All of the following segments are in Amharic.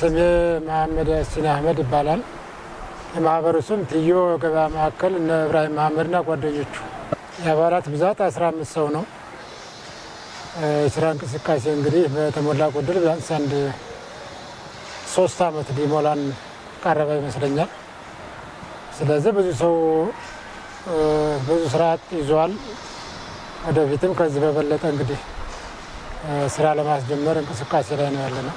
ስሜ መሐመድ ያሲን አህመድ ይባላል። የማህበሩ ስም ትዮ ገበያ ማዕከል እነ ኢብራሂም መሐመድና ጓደኞቹ። የአባላት ብዛት 15 ሰው ነው። የስራ እንቅስቃሴ እንግዲህ በተሞላ ጎደል ቢያንስ አንድ 3 ዓመት ሊሞላን ቀረበ ይመስለኛል። ስለዚህ ብዙ ሰው ብዙ ስርዓት ይዟል። ወደፊትም ከዚህ በበለጠ እንግዲህ ስራ ለማስጀመር እንቅስቃሴ ላይ ነው ያለነው።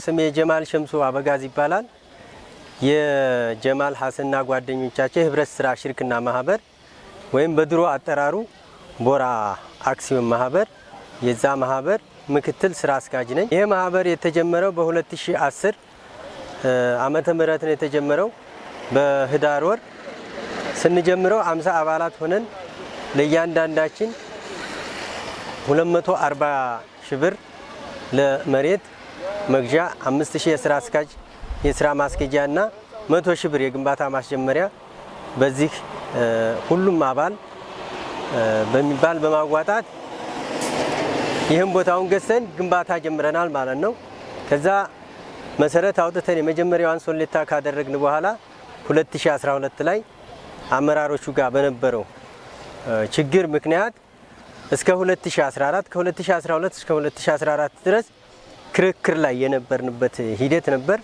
ስሜ ጀማል ሸምሱ አበጋዝ ይባላል። የጀማል ሐሰንና ጓደኞቻቸው ህብረት ስራ ሽርክና ማህበር ወይም በድሮ አጠራሩ ቦራ አክሲዮን ማህበር የዛ ማህበር ምክትል ስራ አስኪያጅ ነኝ። ይሄ ማህበር የተጀመረው በ2010 ዓመተ ምህረት ነው የተጀመረው። በህዳር ወር ስንጀምረው 50 አባላት ሆነን ለእያንዳንዳችን 240 ሺህ ብር ለመሬት መግዣ 5000 የስራ አስኪያጅ የስራ ማስኬጃና 100 ሺህ ብር የግንባታ ማስጀመሪያ በዚህ ሁሉም አባል በሚባል በማዋጣት ይህን ቦታውን ገዝተን ግንባታ ጀምረናል ማለት ነው። ከዛ መሰረት አውጥተን የመጀመሪያዋን ሶሌታ ካደረግን በኋላ 2012 ላይ አመራሮቹ ጋር በነበረው ችግር ምክንያት እስከ 2014 ከ2012 እስከ 2014 ድረስ ክርክር ላይ የነበርንበት ሂደት ነበር።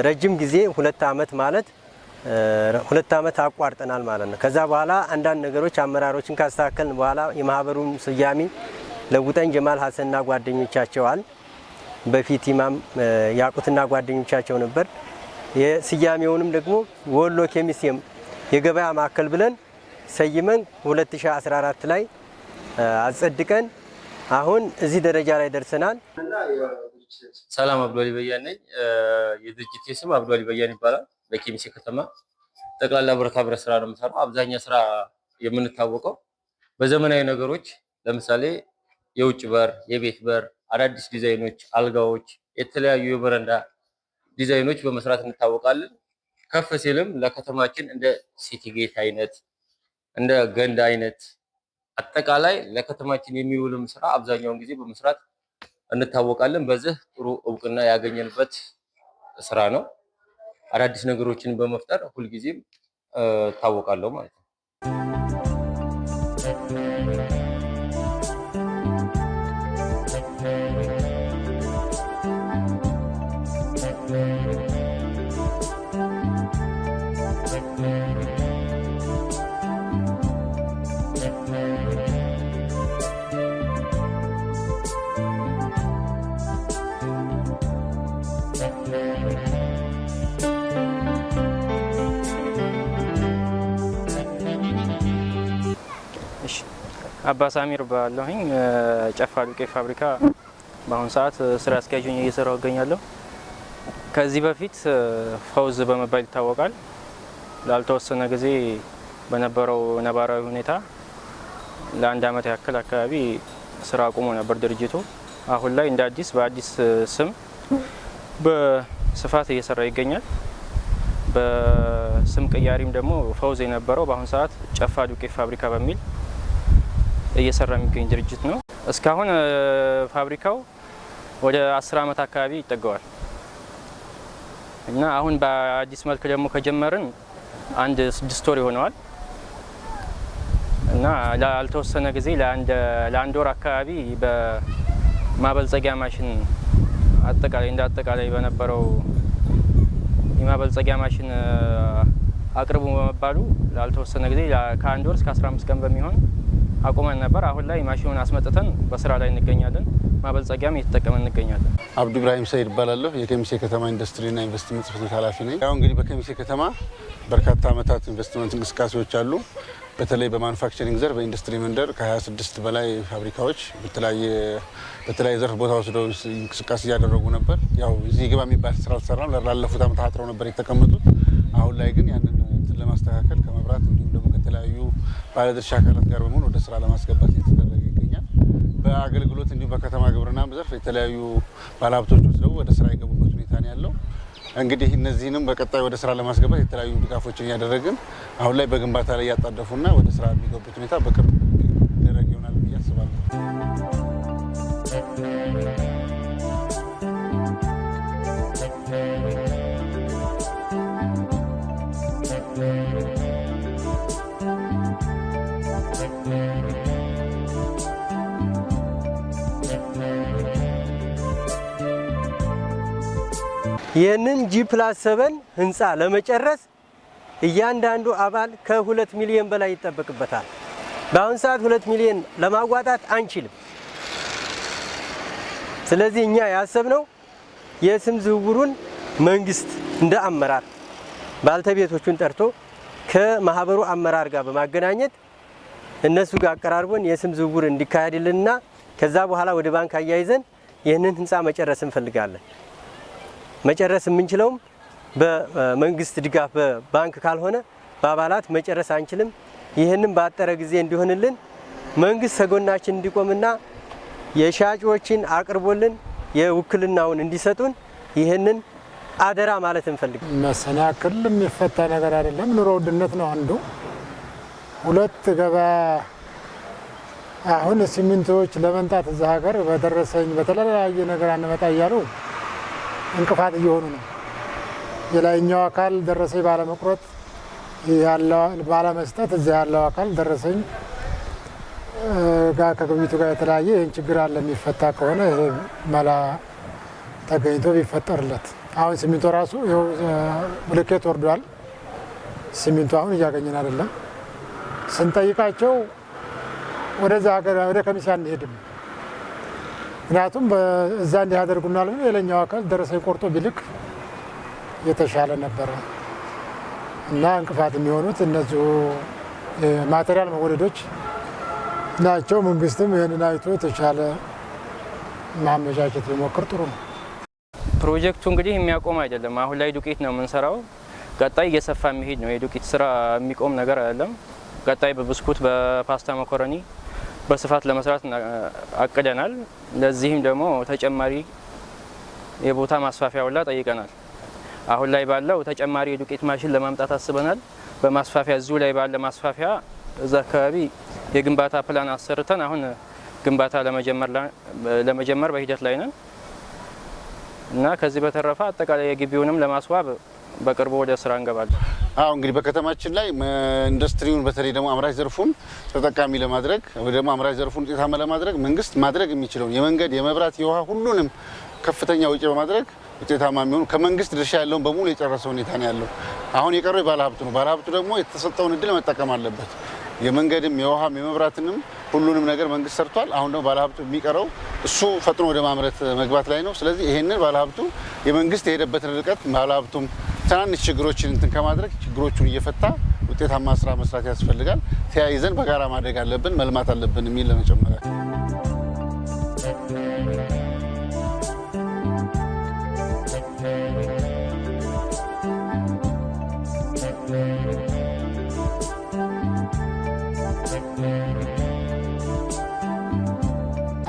ረጅም ጊዜ 2 ዓመት ማለት 2 ዓመት አቋርጠናል ማለት ነው። ከዛ በኋላ አንዳንድ ነገሮች አመራሮችን ካስተካከልን በኋላ የማህበሩን ስያሜ ለውጠን ጀማል ሐሰንና ጓደኞቻቸዋል በፊት ኢማም ያቁትና ጓደኞቻቸው ነበር። የስያሜውንም ደግሞ ወሎ ኬሚሴም የገበያ ማዕከል ብለን ሰይመን 2014 ላይ አጸድቀን አሁን እዚህ ደረጃ ላይ ደርሰናል። ሰላም አብዱአሊ በያን ነኝ። የድርጅቴ ስም አብዱአሊ በያን ይባላል። በኬሚሴ ከተማ ጠቅላላ ብረታ ብረት ስራ ነው የምሰራው። አብዛኛው ስራ የምንታወቀው በዘመናዊ ነገሮች፣ ለምሳሌ የውጭ በር፣ የቤት በር፣ አዳዲስ ዲዛይኖች፣ አልጋዎች፣ የተለያዩ የበረንዳ ዲዛይኖች በመስራት እንታወቃለን። ከፍ ሲልም ለከተማችን እንደ ሲቲ ጌት አይነት እንደ ገንዳ አይነት አጠቃላይ ለከተማችን የሚውልም ስራ አብዛኛውን ጊዜ በመስራት እንታወቃለን። በዚህ ጥሩ እውቅና ያገኘንበት ስራ ነው። አዳዲስ ነገሮችን በመፍጠር ሁልጊዜም ታወቃለሁ ማለት ነው። አባ ሳሚር ባለሁኝ ጨፋ ዱቄት ፋብሪካ በአሁኑ ሰዓት ስራ አስኪያጅ ሆኜ እየሰራሁ እገኛለሁ። ከዚህ በፊት ፈውዝ በመባል ይታወቃል። ላልተወሰነ ጊዜ በነበረው ነባራዊ ሁኔታ ለአንድ ዓመት ያክል አካባቢ ስራ አቁሞ ነበር ድርጅቱ። አሁን ላይ እንደ አዲስ በአዲስ ስም በስፋት እየሰራ ይገኛል። በስም ቅያሪም ደግሞ ፈውዝ የነበረው በአሁኑ ሰዓት ጨፋ ዱቄት ፋብሪካ በሚል እየሰራ የሚገኝ ድርጅት ነው። እስካሁን ፋብሪካው ወደ 10 ዓመት አካባቢ ይጠጋዋል እና አሁን በአዲስ መልክ ደግሞ ከጀመርን አንድ 6 ወር ይሆነዋል እና ላልተወሰነ ጊዜ ለአንድ ወር አካባቢ በማበልጸጊያ ማሽን አጠቃላይ በነበረው የማበልጸጊያ ማሽን አቅርቡ በመባሉ ላልተወሰነ ጊዜ ከአንድ ወር እስከ 15 ቀን በሚሆን አቁመን ነበር። አሁን ላይ ማሽኑን አስመጥተን በስራ ላይ እንገኛለን። ማበልጸጊያም እየተጠቀመን እንገኛለን። አብዱ ኢብራሂም ሰይድ እባላለሁ። የከሚሴ ከተማ ኢንዱስትሪና ኢንቨስትመንት ጽሕፈት ቤት ኃላፊ ነኝ። ያው እንግዲህ በከሚሴ ከተማ በርካታ ዓመታት ኢንቨስትመንት እንቅስቃሴዎች አሉ። በተለይ በማኑፋክቸሪንግ ዘርፍ በኢንዱስትሪ መንደር ከ26 በላይ ፋብሪካዎች በተለያየ ዘርፍ ቦታ ወስደው እንቅስቃሴ እያደረጉ ነበር። ያው እዚህ ግባ የሚባል ስራ አልተሰራም። ላለፉት ዓመታት አጥረው ነበር የተቀመጡት። አሁን ላይ ግን ያንን ለማስተካከል ከመብራት እንዲሁም ደግሞ ከተለያዩ ባለድርሻ አካላት ጋር በመሆን ወደ ስራ ለማስገባት እየተደረገ ይገኛል። በአገልግሎት እንዲሁም በከተማ ግብርና ዘርፍ የተለያዩ ባለሀብቶች ወስደው ወደ ስራ የገቡበት ሁኔታ ነው ያለው። እንግዲህ እነዚህንም በቀጣይ ወደ ስራ ለማስገባት የተለያዩ ድጋፎችን እያደረግን አሁን ላይ በግንባታ ላይ ያጣደፉና ወደ ስራ የሚገቡበት ሁኔታ በቅርብ ደረግ ይሆናል ብዬ አስባለሁ። ይህንን G+7 ህንፃ ለመጨረስ እያንዳንዱ አባል ከ2 ሚሊዮን በላይ ይጠበቅበታል። በአሁን ሰዓት 2 ሚሊዮን ለማዋጣት አንችልም። ስለዚህ እኛ ያሰብነው የስም ዝውውሩን መንግስት እንደ አመራር ባልተቤቶቹን ጠርቶ ከማህበሩ አመራር ጋር በማገናኘት እነሱ ጋር አቀራርቦን የስም ዝውውር እንዲካሄድልንና ከዛ በኋላ ወደ ባንክ አያይዘን ይህንን ህንፃ መጨረስ እንፈልጋለን። መጨረስ የምንችለውም በመንግስት ድጋፍ በባንክ ካልሆነ በአባላት መጨረስ አንችልም። ይህንን ባጠረ ጊዜ እንዲሆንልን መንግስት ከጎናችን እንዲቆምና የሻጮችን አቅርቦልን የውክልናውን እንዲሰጡን ይህንን አደራ ማለት እንፈልጋለን። መሰናክል የሚፈታ ነገር አይደለም። ኑሮ ውድነት ነው አንዱ። ሁለት ገበያ አሁን ሲሚንቶዎች ለመምጣት እዛ ሀገር በደረሰኝ በተለያየ ነገር አንመጣ እያሉ እንቅፋት እየሆኑ ነው። የላይኛው አካል ደረሰኝ ባለመቁረጥ ያለው ባለመስጠት እዛ ያለው አካል ደረሰኝ ጋር ከግብይቱ ጋር የተለያየ ይህን ችግር አለ። የሚፈታ ከሆነ ይሄ መላ ተገኝቶ ቢፈጠርለት። አሁን ሲሚንቶ ራሱ ብሎኬት ወርዷል። ሲሚንቶ አሁን እያገኘን አይደለም። ስንጠይቃቸው ወደዛ ሀገር ወደ ከሚሴ አንሄድም፣ ምክንያቱም እዛ እንዲያደርጉናል ብሎ የላይኛው አካል ደረሰኝ ቆርጦ ቢልክ የተሻለ ነበረ እና እንቅፋት የሚሆኑት እነዚሁ ማቴሪያል መወደዶች ናቸው። መንግስትም ይህንን አይቶ የተሻለ ማመቻቸት ቢሞክር ጥሩ ነው። ፕሮጀክቱ እንግዲህ የሚያቆም አይደለም። አሁን ላይ ዱቄት ነው የምንሰራው። ቀጣይ እየሰፋ የሚሄድ ነው። የዱቄት ስራ የሚቆም ነገር አይደለም። ቀጣይ በብስኩት በፓስታ መኮረኒ በስፋት ለመስራት አቅደናል። ለዚህም ደግሞ ተጨማሪ የቦታ ማስፋፊያ ሁላ ጠይቀናል። አሁን ላይ ባለው ተጨማሪ የዱቄት ማሽን ለማምጣት አስበናል። በማስፋፊያ እዚሁ ላይ ባለ ማስፋፊያ እዛ አካባቢ የግንባታ ፕላን አሰርተን አሁን ግንባታ ለመጀመር በሂደት ላይ ነን እና ከዚህ በተረፈ አጠቃላይ የግቢውንም ለማስዋብ በቅርቡ ወደ ስራ እንገባለን። አዎ እንግዲህ በከተማችን ላይ ኢንዱስትሪውን በተለይ ደግሞ አምራች ዘርፉን ተጠቃሚ ለማድረግ ወይ ደግሞ አምራች ዘርፉን ውጤታማ ለማድረግ መንግስት ማድረግ የሚችለውን የመንገድ፣ የመብራት፣ የውሃ ሁሉንም ከፍተኛ ወጪ በማድረግ ውጤታማ የሚሆኑ ከመንግስት ድርሻ ያለውን በሙሉ የጨረሰ ሁኔታ ነው ያለው። አሁን የቀረው ባለሀብቱ ነው። ባለሀብቱ ደግሞ የተሰጠውን እድል መጠቀም አለበት። የመንገድም፣ የውሃም፣ የመብራትንም ሁሉንም ነገር መንግስት ሰርቷል። አሁን ደግሞ ባለሀብቱ የሚቀረው እሱ ፈጥኖ ወደ ማምረት መግባት ላይ ነው። ስለዚህ ይሄንን ባለሀብቱ የመንግስት የሄደበትን ርቀት ባለሀብቱም ትናንሽ ችግሮችን እንትን ከማድረግ ችግሮቹን እየፈታ ውጤታማ ስራ መስራት ያስፈልጋል። ተያይዘን በጋራ ማደግ አለብን፣ መልማት አለብን የሚል ለመጨመሪያ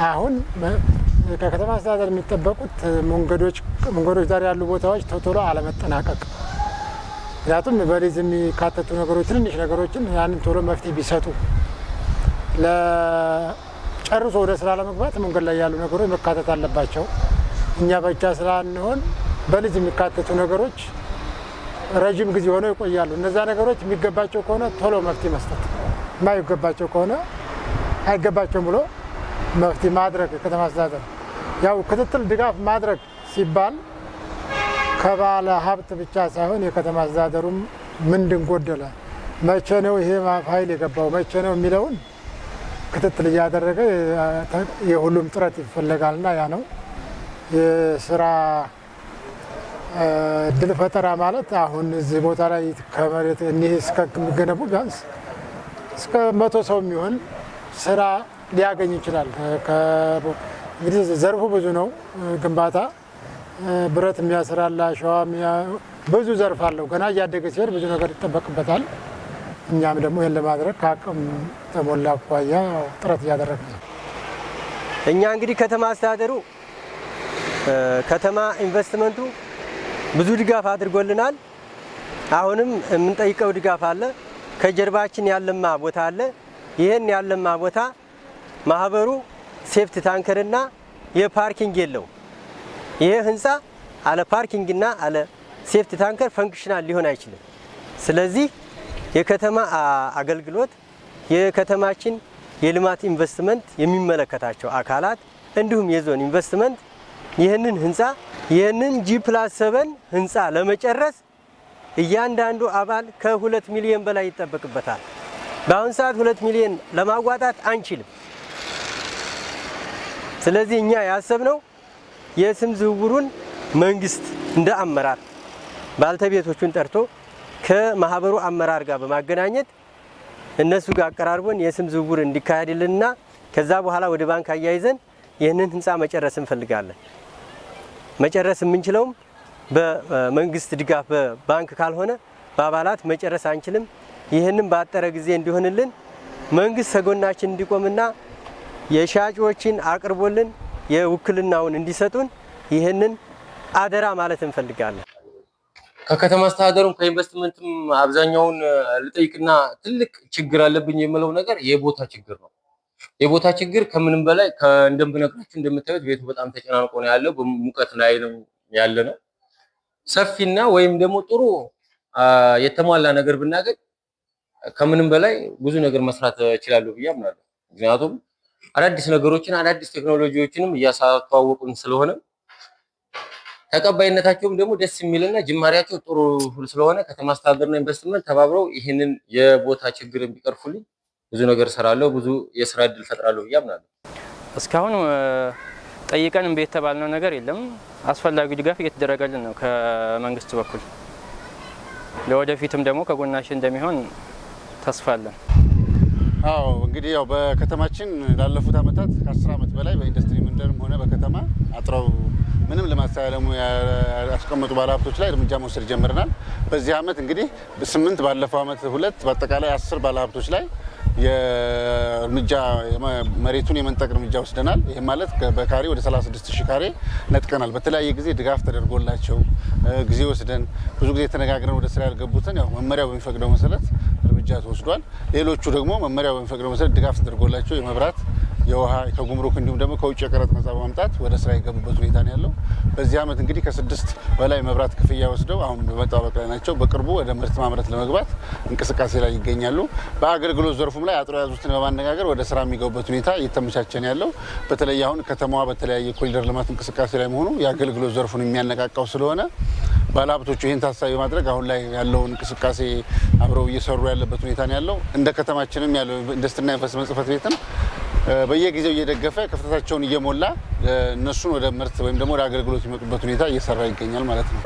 አሁን ከከተማ አስተዳደር የሚጠበቁት መንገዶች ዳር ያሉ ቦታዎች ቶሎ አለመጠናቀቅ። ምክንያቱም በሊዝ የሚካተቱ ነገሮች ትንንሽ ነገሮችን ያንን ቶሎ መፍትሄ ቢሰጡ ጨርሶ ወደ ስራ ለመግባት መንገድ ላይ ያሉ ነገሮች መካተት አለባቸው። እኛ ብቻ ስላንሆን በሊዝ የሚካተቱ ነገሮች ረጅም ጊዜ ሆነው ይቆያሉ። እነዛ ነገሮች የሚገባቸው ከሆነ ቶሎ መፍትሄ መስጠት፣ የማይገባቸው ከሆነ አይገባቸውም ብሎ መፍትሄ ማድረግ። የከተማ አስተዳደር ያው ክትትል ድጋፍ ማድረግ ሲባል ከባለ ሀብት ብቻ ሳይሆን የከተማ አስተዳደሩም ምንድን ጎደለ፣ መቼ ነው ይሄ ፋይል የገባው፣ መቼ ነው የሚለውን ክትትል እያደረገ የሁሉም ጥረት ይፈለጋልና ያ ነው የስራ እድል ፈጠራ ማለት። አሁን እዚህ ቦታ ላይ ከመሬት እኒህ እስከሚገነቡ ቢያንስ እስከ 100 ሰው የሚሆን ስራ ሊያገኝ ይችላል። እንግዲህ ዘርፉ ብዙ ነው። ግንባታ ብረት የሚያስራል፣ አሸዋ ብዙ ዘርፍ አለው። ገና እያደገ ሲሄድ ብዙ ነገር ይጠበቅበታል። እኛም ደግሞ ይህን ለማድረግ ከአቅም ተሞላ አኳያ ጥረት እያደረግን ነው። እኛ እንግዲህ ከተማ አስተዳደሩ ከተማ ኢንቨስትመንቱ ብዙ ድጋፍ አድርጎልናል። አሁንም የምንጠይቀው ድጋፍ አለ። ከጀርባችን ያለማ ቦታ አለ። ይህን ያለማ ቦታ ማህበሩ ሴፍቲ ታንከርና የፓርኪንግ የለው። ይሄ ህንፃ አለ ፓርኪንግና አለ ሴፍቲ ታንከር ፈንክሽናል ሊሆን አይችልም። ስለዚህ የከተማ አገልግሎት የከተማችን የልማት ኢንቨስትመንት የሚመለከታቸው አካላት እንዲሁም የዞን ኢንቨስትመንት ይህንን ህንፃ ይህንን G+7 ህንፃ ለመጨረስ እያንዳንዱ አባል ከ2 ሚሊዮን በላይ ይጠበቅበታል። በአሁን ሰዓት 2 ሚሊዮን ለማዋጣት አንችልም። ስለዚህ እኛ ያሰብነው የስም ዝውውሩን መንግስት እንደ አመራር ባልተቤቶቹን ጠርቶ ከማህበሩ አመራር ጋር በማገናኘት እነሱ ጋር አቀራርቦን የስም ዝውውር እንዲካሄድልንና ከዛ በኋላ ወደ ባንክ አያይዘን ይህንን ህንፃ መጨረስ እንፈልጋለን። መጨረስ የምንችለውም በመንግስት ድጋፍ በባንክ ካልሆነ በአባላት መጨረስ አንችልም። ይህንን ባጠረ ጊዜ እንዲሆንልን መንግስት ከጎናችን እንዲቆምና የሻጮችን አቅርቦልን የውክልናውን እንዲሰጡን ይህንን አደራ ማለት እንፈልጋለን። ከከተማ አስተዳደሩም ከኢንቨስትመንትም አብዛኛውን ልጠይቅና ትልቅ ችግር አለብኝ የምለው ነገር የቦታ ችግር ነው። የቦታ ችግር ከምንም በላይ እንደምነግራችሁ እንደምታዩት ቤቱ በጣም ተጨናንቆ ነው ያለው። በሙቀት ላይ ነው ያለ ነው። ሰፊና ወይም ደግሞ ጥሩ የተሟላ ነገር ብናገኝ ከምንም በላይ ብዙ ነገር መስራት እችላለሁ ብዬ አምናለሁ። ምክንያቱም አዳዲስ ነገሮችን አዳዲስ ቴክኖሎጂዎችንም እያሳተዋወቁን ስለሆነ ተቀባይነታቸውም ደግሞ ደስ የሚልና ጅማሬያቸው ጥሩ ስለሆነ ከተማ አስተዳደርና ኢንቨስትመንት ተባብረው ይህንን የቦታ ችግር ቢቀርፉልኝ ብዙ ነገር እሰራለሁ፣ ብዙ የስራ እድል ፈጥራለሁ ብዬ አምናለሁ። እስካሁን ጠይቀን እምቢ የተባልነው ነገር የለም። አስፈላጊው ድጋፍ እየተደረገልን ነው ከመንግስት በኩል። ለወደፊትም ደግሞ ከጎናችን እንደሚሆን ተስፋ አለን። አዎ እንግዲህ ያው በከተማችን ላለፉት ዓመታት ከ10 ዓመት በላይ በኢንዱስትሪ መንደርም ሆነ በከተማ አጥረው ምንም ልማት ሳያለሙ ያስቀመጡ ባለሀብቶች ላይ እርምጃ መውሰድ ጀምረናል። በዚህ ዓመት እንግዲህ 8 ባለፈው ዓመት 2 በአጠቃላይ 10 ባለሀብቶች ላይ የእርምጃ መሬቱን የመንጠቅ እርምጃ ወስደናል። ይህ ማለት በካሬ ወደ 36000 ካሬ ነጥቀናል። በተለያየ ጊዜ ድጋፍ ተደርጎላቸው ጊዜ ወስደን ብዙ ጊዜ ተነጋግረን ወደ ስራ ያልገቡትን ያው መመሪያው በሚፈቅደው መሰረት እርምጃ ተወስዷል። ሌሎቹ ደግሞ መመሪያው በሚፈቅደው መሰረት ድጋፍ ተደርጎላቸው የመብራት የውሃ ከጉምሩክ እንዲሁም ደግሞ ከውጭ የቀረጥ ነጻ በማምጣት ወደ ስራ የገቡበት ሁኔታ ነው ያለው። በዚህ ዓመት እንግዲህ ከ6 በላይ መብራት ክፍያ ወስደው አሁን በመጠባበቅ ላይ ናቸው። በቅርቡ ወደ ምርት ማምረት ለመግባት እንቅስቃሴ ላይ ይገኛሉ። በአገልግሎት ዘርፉም ላይ አጥሮ የያዙትን በማነጋገር ወደ ስራ የሚገቡበት ሁኔታ እየተመቻቸ ነው ያለው። በተለይ አሁን ከተማዋ በተለያየ ኮሪደር ልማት እንቅስቃሴ ላይ መሆኑ የአገልግሎት ዘርፉን የሚያነቃቃው ስለሆነ ባለሀብቶቹ ይህን ታሳቢ ማድረግ አሁን ላይ ያለውን እንቅስቃሴ አብረው እየሰሩ ያለበት ሁኔታ ነው ያለው። እንደ ከተማችንም ያለው ኢንዱስትሪና ኢንቨስትመንት ጽሕፈት ቤትም በየጊዜው እየደገፈ ክፍተታቸውን እየሞላ እነሱን ወደ ምርት ወይም ደግሞ ወደ አገልግሎት የሚመጡበት ሁኔታ እየሰራ ይገኛል ማለት ነው።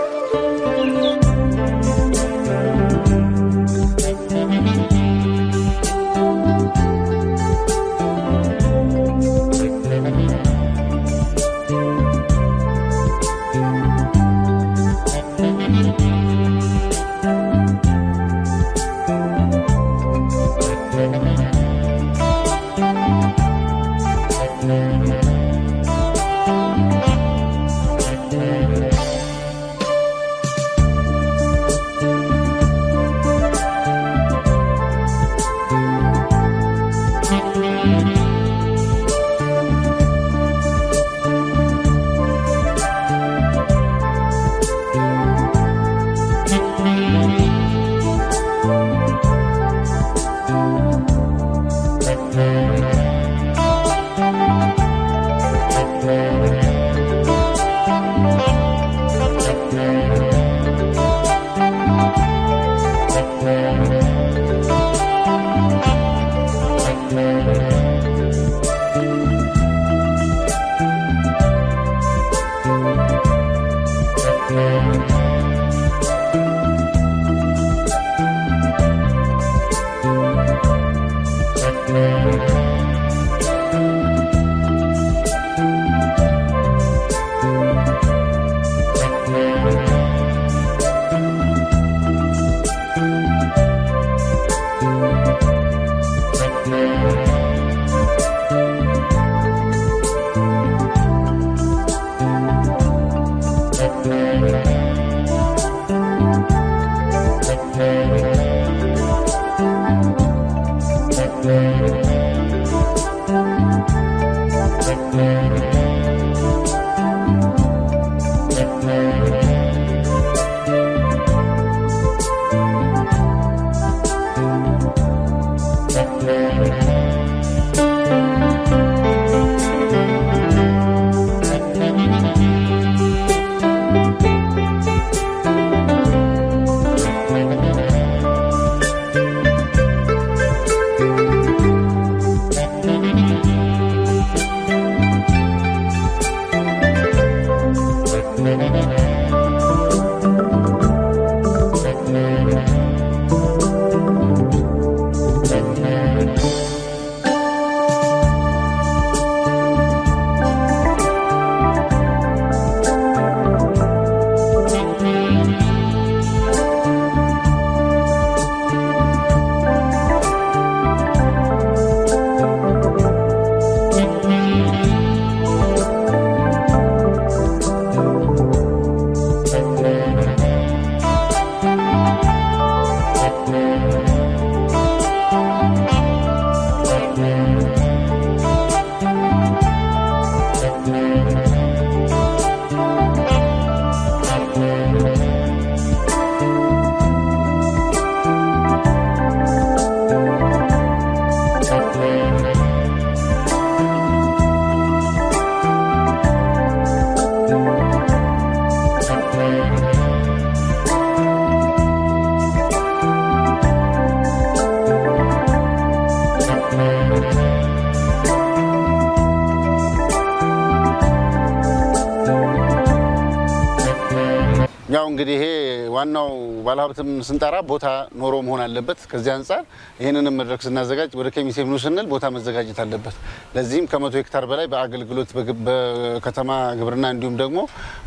ያው እንግዲህ ይሄ ዋናው ባለሀብትም ስንጠራ ቦታ ኖሮ መሆን አለበት። ከዚህ አንፃር ይሄንንም መድረክ ስናዘጋጅ ወደ ኬሚሴ ምን ስንል ቦታ መዘጋጀት አለበት። ለዚህም ከ100 ሄክታር በላይ በአገልግሎት በከተማ ግብርና እንዲሁም ደግሞ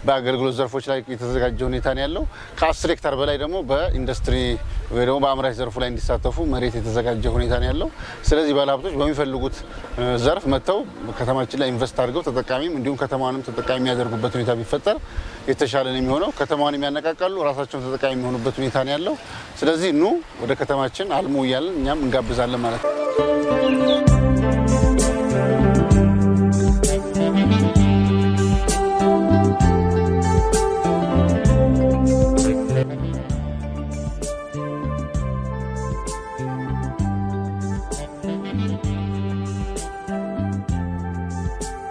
በአገልግሎት ዘርፎች ላይ የተዘጋጀ ሁኔታ ነው ያለው። ከ10 ሄክታር በላይ ደግሞ በኢንዱስትሪ ወይ ደግሞ በአምራች ዘርፉ ላይ እንዲሳተፉ መሬት የተዘጋጀ ሁኔታ ነው ያለው። ስለዚህ ባለሀብቶች በሚፈልጉት ዘርፍ መጥተው ከተማችን ላይ ኢንቨስት አድርገው ተጠቃሚም እንዲሁም ከተማዋንም ተጠቃሚ የሚያደርጉበት ሁኔታ ቢፈጠር የተሻለ ነው የሚሆነው። ከተማዋን የሚያነቃቃሉ፣ ራሳቸውን ተጠቃሚ የሚሆኑበት ሁኔታ ነው ያለው። ስለዚህ ኑ ወደ ከተማችን አልሙ እያልን እኛም እንጋብዛለን ማለት ነው።